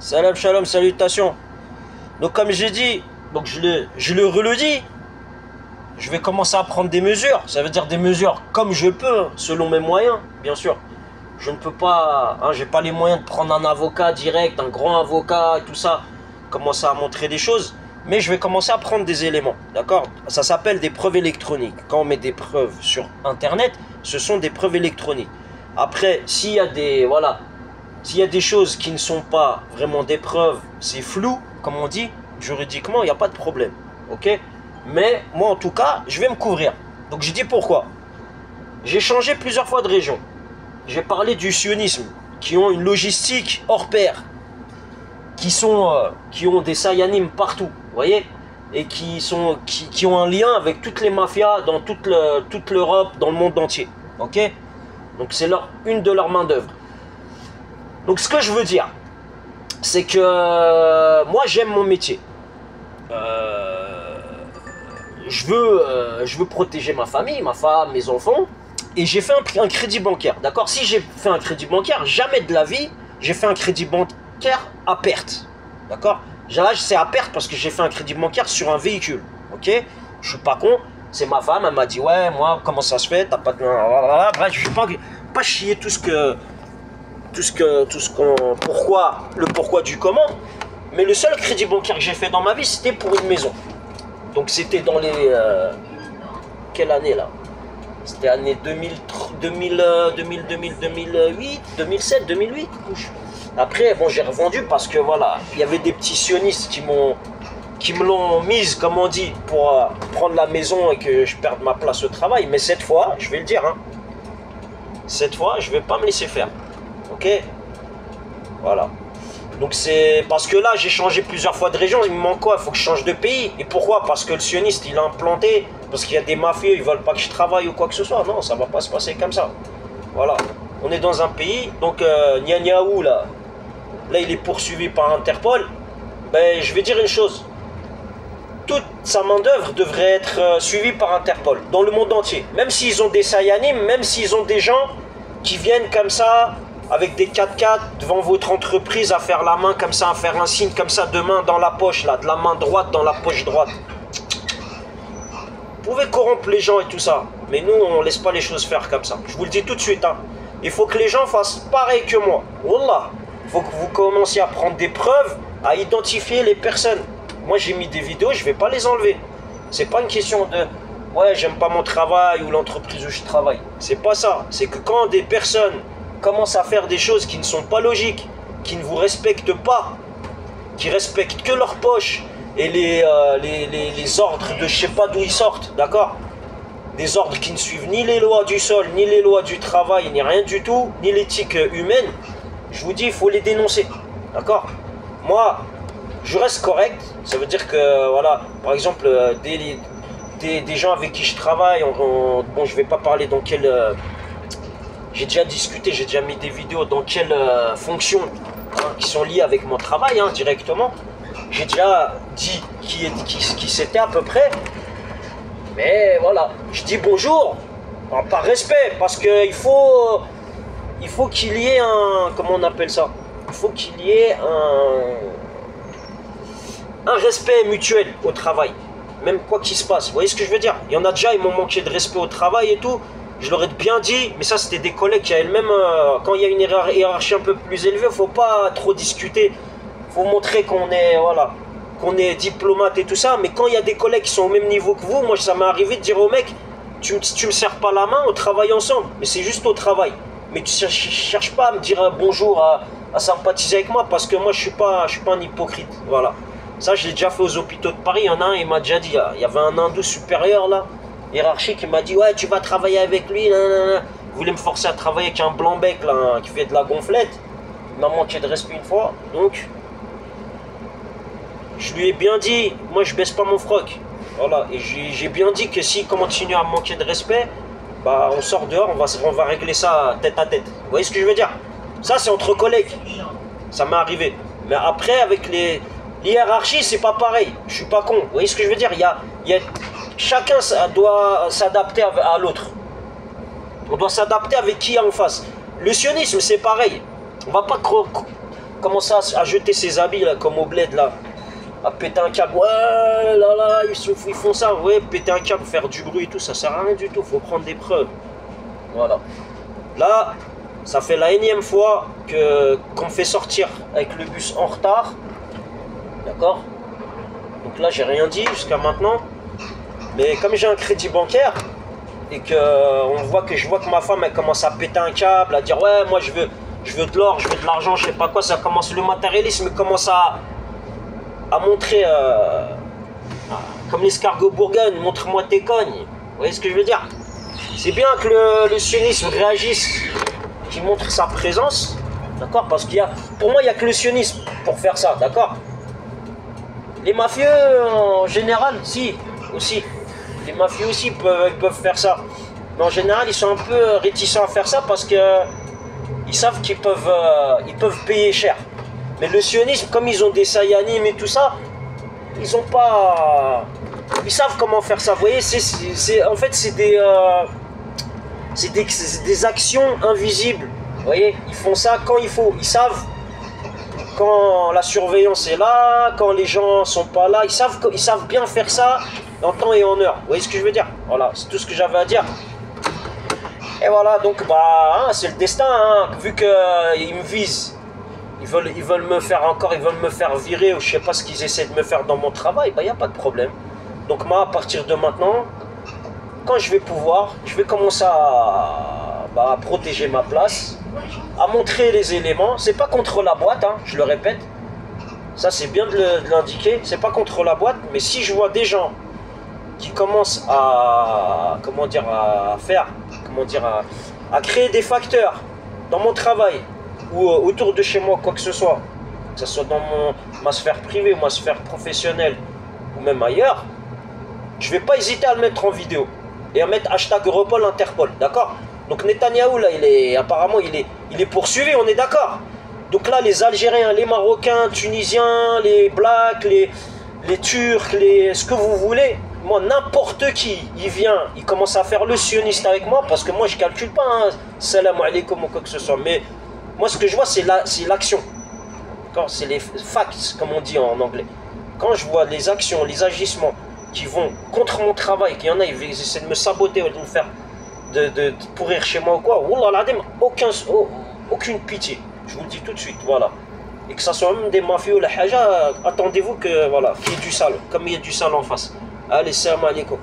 Salam, shalom, salutations. Donc comme j'ai dit, donc je le redis, je vais commencer à prendre des mesures. Ça veut dire des mesures comme je peux, selon mes moyens, bien sûr. Je ne peux pas, j'ai pas les moyens de prendre un avocat direct, un grand avocat et tout ça, commencer à montrer des choses. Mais je vais commencer à prendre des éléments, d'accord? Ça s'appelle des preuves électroniques. Quand on met des preuves sur Internet, ce sont des preuves électroniques. Après, s'il y a des, voilà, s'il y a des choses qui ne sont pas vraiment des preuves, c'est flou, comme on dit, juridiquement, il n'y a pas de problème, ok? Mais moi, en tout cas, je vais me couvrir. Donc, j'ai dit pourquoi. J'ai changé plusieurs fois de région. J'ai parlé du sionisme, qui ont une logistique hors pair, qui ont des sayanim partout, vous voyez, et qui ont un lien avec toutes les mafias dans toute l'Europe, dans le monde entier, ok? Donc c'est une de leurs mains d'œuvre. Donc ce que je veux dire, c'est que moi j'aime mon métier. Je veux protéger ma famille, ma femme, mes enfants, et j'ai fait un crédit bancaire, d'accord? Si j'ai fait un crédit bancaire, jamais de la vie, j'ai fait un crédit bancaire à perte, d'accord? Là, c'est à perte parce que j'ai fait un crédit bancaire sur un véhicule, ok? Je suis pas con, c'est ma femme, elle m'a dit, ouais, moi, comment ça se fait? T'as pas de... Bref, je vais pas chier pourquoi du comment, mais le seul crédit bancaire que j'ai fait dans ma vie, c'était pour une maison. Donc c'était dans les... quelle année là? C'était année 2008, 2007, 2008. Après, bon, j'ai revendu parce que voilà, il y avait des petits sionistes qui me l'ont mise, comme on dit, pour prendre la maison et que je perde ma place au travail. Mais cette fois, je vais le dire, cette fois, je vais pas me laisser faire. Ok? Voilà. Donc c'est parce que là, j'ai changé plusieurs fois de région. Il me manque quoi? Il faut que je change de pays. Et pourquoi? Parce que le sioniste, il a implanté. Parce qu'il y a des mafieux, ils veulent pas que je travaille ou quoi que ce soit. Non, ça va pas se passer comme ça. Voilà. On est dans un pays, donc Nianiaou, là, il est poursuivi par Interpol. Ben, je vais dire une chose. Toute sa main-d'œuvre devrait être suivie par Interpol, dans le monde entier. Même s'ils ont des sayanim, même s'ils ont des gens qui viennent comme ça, avec des 4x4 devant votre entreprise, à faire la main comme ça, à faire un signe comme ça, de main dans la poche, là, de la main droite dans la poche droite. Vous pouvez corrompre les gens et tout ça, mais nous, on laisse pas les choses faire comme ça. Je vous le dis tout de suite, Il faut que les gens fassent pareil que moi. Wallah. Il faut que vous commenciez à prendre des preuves, à identifier les personnes. Moi, j'ai mis des vidéos, je vais pas les enlever. C'est pas une question de « ouais, j'aime pas mon travail » ou l'entreprise où je travaille. C'est pas ça. C'est que quand des personnes commencent à faire des choses qui ne sont pas logiques, qui ne vous respectent pas, qui respectent que leur poche et les ordres de je sais pas d'où ils sortent, d'accord? Des ordres qui ne suivent ni les lois du sol, ni les lois du travail, ni rien du tout, ni l'éthique humaine, je vous dis, il faut les dénoncer, d'accord? Moi, je reste correct, ça veut dire que, voilà, par exemple, des gens avec qui je travaille, bon, je vais pas parler dans quelle... j'ai déjà discuté, j'ai déjà mis des vidéos dans quelle fonction, qui sont liées avec mon travail, directement. J'ai déjà dit qui c'était à peu près. Mais voilà, je dis bonjour, par respect, parce qu'il faut qu'il y ait un... Comment on appelle ça? Il faut qu'il y ait un respect mutuel au travail, même quoi qu'il se passe. Vous voyez ce que je veux dire? Il y en a déjà, ils m'ont manqué de respect au travail et tout. Je leur ai bien dit, mais ça c'était des collègues qui avaient le même... quand il y a une hiérarchie un peu plus élevée, il ne faut pas trop discuter. Il faut montrer qu'on est... Voilà. Qu'on est diplomate et tout ça, mais quand il y a des collègues qui sont au même niveau que vous, moi ça m'est arrivé de dire au mec, tu me serres pas la main, on travaille ensemble, mais c'est juste au travail. Mais tu cherches pas à me dire bonjour, à sympathiser avec moi, parce que moi je suis pas un hypocrite, voilà. Ça je l'ai déjà fait aux hôpitaux de Paris, il y en a un, il m'a déjà dit, il y avait un hindou supérieur là, hiérarchique, il m'a dit, ouais tu vas travailler avec lui, nanana. Il voulait me forcer à travailler avec un blanc-bec là, qui fait de la gonflette, il m'a manqué de respect une fois, donc... Je lui ai bien dit, moi je baisse pas mon froc. Voilà, et j'ai bien dit que s'il continue à me manquer de respect, bah on sort dehors, on va régler ça tête à tête. Vous voyez ce que je veux dire? Ça c'est entre collègues. Ça m'est arrivé. Mais après, avec l'hiérarchie, c'est pas pareil. Je suis pas con. Vous voyez ce que je veux dire? Chacun doit s'adapter à l'autre. On doit s'adapter avec qui est en face. Le sionisme, c'est pareil. On va pas commencer à jeter ses habits là, comme au bled là, à péter un câble. Ouais, là là, ils font ça, ouais, péter un câble, faire du bruit et tout, ça sert à rien du tout, faut prendre des preuves. Voilà. Là, ça fait la énième fois qu'on me fait sortir avec le bus en retard. D'accord? Donc là, j'ai rien dit jusqu'à maintenant. Mais comme j'ai un crédit bancaire et que je vois que ma femme elle commence à péter un câble, à dire ouais, moi je veux de l'or, je veux de l'argent, je sais pas quoi, ça commence, le matérialisme commence à montrer comme l'escargot Bourgogne, montre-moi tes cognes. Vous voyez ce que je veux dire? C'est bien que le sionisme réagisse, qu'il montre sa présence, d'accord? Parce pour moi, il n'y a que le sionisme pour faire ça, d'accord? Les mafieux, en général, si, aussi. Les mafieux aussi peuvent faire ça. Mais en général, ils sont un peu réticents à faire ça parce qu'ils savent qu'ils peuvent payer cher. Mais le sionisme, comme ils ont des sayanim et tout ça, ils ont pas... Ils savent comment faire ça. Vous voyez, en fait, c'est des actions invisibles. Vous voyez, ils font ça quand il faut. Ils savent quand la surveillance est là, quand les gens sont pas là. Ils savent bien faire ça en temps et en heure. Vous voyez ce que je veux dire? Voilà, c'est tout ce que j'avais à dire. Et voilà, donc bah, c'est le destin. Hein, vu qu'ils me visent, ils veulent me faire virer, ou je sais pas ce qu'ils essaient de me faire dans mon travail, bah, il n'y a pas de problème. Donc moi, à partir de maintenant, quand je vais pouvoir, je vais commencer à protéger ma place, à montrer les éléments. C'est pas contre la boîte, hein, je le répète. Ça, c'est bien de l'indiquer. C'est pas contre la boîte, mais si je vois des gens qui commencent à créer des facteurs dans mon travail ou autour de chez moi, quoi que ce soit dans ma sphère privée, ma sphère professionnelle ou même ailleurs, je vais pas hésiter à le mettre en vidéo et à mettre hashtag Europol Interpol, d'accord? Donc Netanyahou là, apparemment il est poursuivi, on est d'accord? Donc là, les Algériens, les Marocains, Tunisiens, les Blacks, les Turcs, ce que vous voulez, moi, n'importe qui, il vient, il commence à faire le sioniste avec moi, parce que moi, je calcule pas, hein, salam alaikum ou quoi que ce soit, mais moi, ce que je vois, c'est l'action. C'est les facts, comme on dit en anglais. Quand je vois les actions, les agissements qui vont contre mon travail, qu'il y en a, ils essaient de me saboter, de me faire, de pourrir chez moi ou quoi, wallah l'adim, aucune pitié. Je vous le dis tout de suite, voilà. Et que ça soit même des mafieux ou la haja, attendez-vous que, voilà, qu'il y ait du sale, comme il y a du sale en face. Allez, salam alaikum.